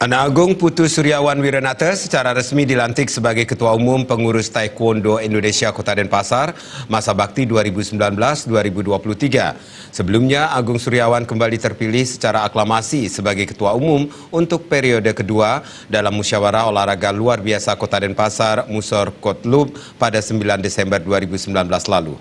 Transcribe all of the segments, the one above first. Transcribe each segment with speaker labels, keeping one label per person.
Speaker 1: Anak Agung Putu Suryawan Wiranata secara resmi dilantik sebagai Ketua Umum Pengurus Taekwondo Indonesia Kota Denpasar masa bakti 2019-2023. Sebelumnya, Agung Suryawan kembali terpilih secara aklamasi sebagai Ketua Umum untuk periode kedua dalam Musyawarah Olahraga Luar Biasa Kota Denpasar Musor Kotlub pada 9 Desember 2019 lalu.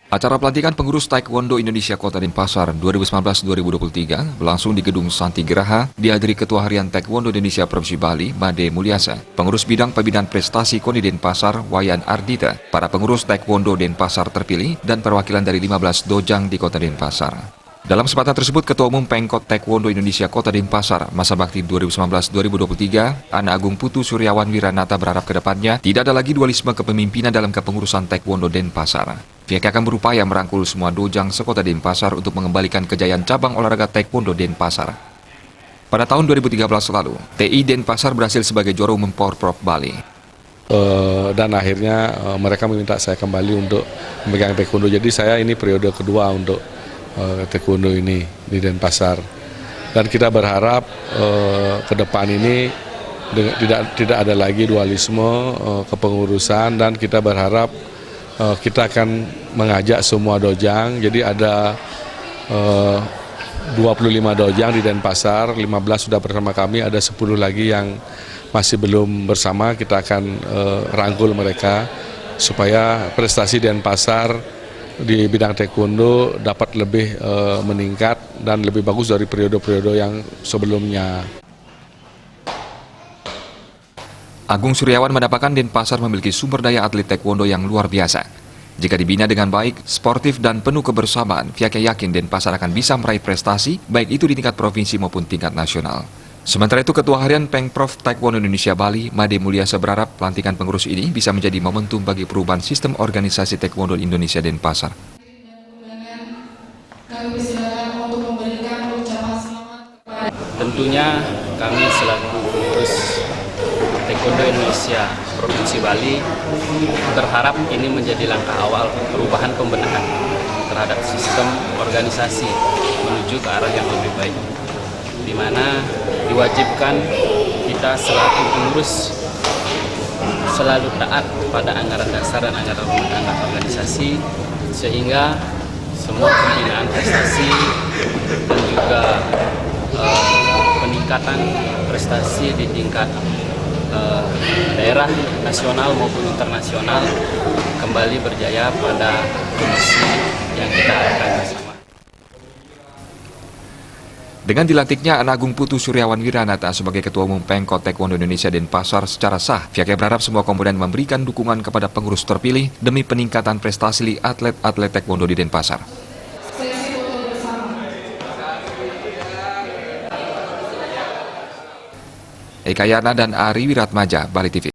Speaker 2: Acara pelantikan pengurus Taekwondo Indonesia Kota Denpasar 2019-2023 berlangsung di Gedung Santi Geraha, dihadiri Ketua Harian Taekwondo Indonesia Provinsi Bali, Made Mulyasa, Pengurus Bidang Pembinaan Prestasi KONI Denpasar, Wayan Ardita, para pengurus Taekwondo Denpasar terpilih, dan perwakilan dari 15 dojang di Kota Denpasar. Dalam kesempatan tersebut, Ketua Umum Pengkot Taekwondo Indonesia Kota Denpasar masa bakti 2019-2023, Anak Agung Putu Suryawan Wiranata berharap ke depannya tidak ada lagi dualisme kepemimpinan dalam kepengurusan Taekwondo Denpasar. Pihaknya akan berupaya merangkul semua dojang sekota Denpasar untuk mengembalikan kejayaan cabang olahraga Taekwondo Denpasar. Pada tahun 2013 lalu, TI Denpasar berhasil sebagai juara umum Porprov Bali.
Speaker 3: Dan akhirnya mereka meminta saya kembali untuk memegang Taekwondo. Jadi saya ini periode kedua untuk Taekwondo ini di Denpasar. Dan kita berharap ke depan ini tidak ada lagi dualisme kepengurusan, dan kita berharap kita akan mengajak semua dojang. Jadi ada 25 dojang di Denpasar, 15 sudah bersama kami, ada 10 lagi yang masih belum bersama. Kita akan rangkul mereka supaya prestasi Denpasar di bidang taekwondo dapat lebih meningkat dan lebih bagus dari periode-periode yang sebelumnya.
Speaker 2: Agung Suryawan mendapatkan Denpasar memiliki sumber daya atlet taekwondo yang luar biasa. Jika dibina dengan baik, sportif, dan penuh kebersamaan, pihaknya yakin Denpasar akan bisa meraih prestasi, baik itu di tingkat provinsi maupun tingkat nasional. Sementara itu, Ketua Harian Pengprov Taekwondo Indonesia Bali, Made Mulyasa berharap pelantikan pengurus ini bisa menjadi momentum bagi perubahan sistem organisasi Taekwondo Indonesia Denpasar.
Speaker 4: Tentunya kami selaku pengurus Taekwondo Indonesia Provinsi Bali berharap ini menjadi langkah awal perubahan pembenahan terhadap sistem organisasi menuju ke arah yang lebih baik, di mana diwajibkan kita selaku pengurus selalu taat pada anggaran dasar dan anggaran rumah tangga organisasi, sehingga semua pembinaan prestasi dan juga peningkatan prestasi di tingkat daerah, nasional maupun internasional kembali berjaya pada kondisi yang kita harapkan bersama.
Speaker 2: Dengan dilantiknya Anak Agung Putu Suryawan Wiranata sebagai Ketua Umum Pengkot Taekwondo Indonesia Denpasar secara sah, pihaknya berharap semua komponen memberikan dukungan kepada pengurus terpilih demi peningkatan prestasi atlet-atlet Taekwondo di Denpasar. Eka Yana dan Ari Wiratmaja, Bali TV.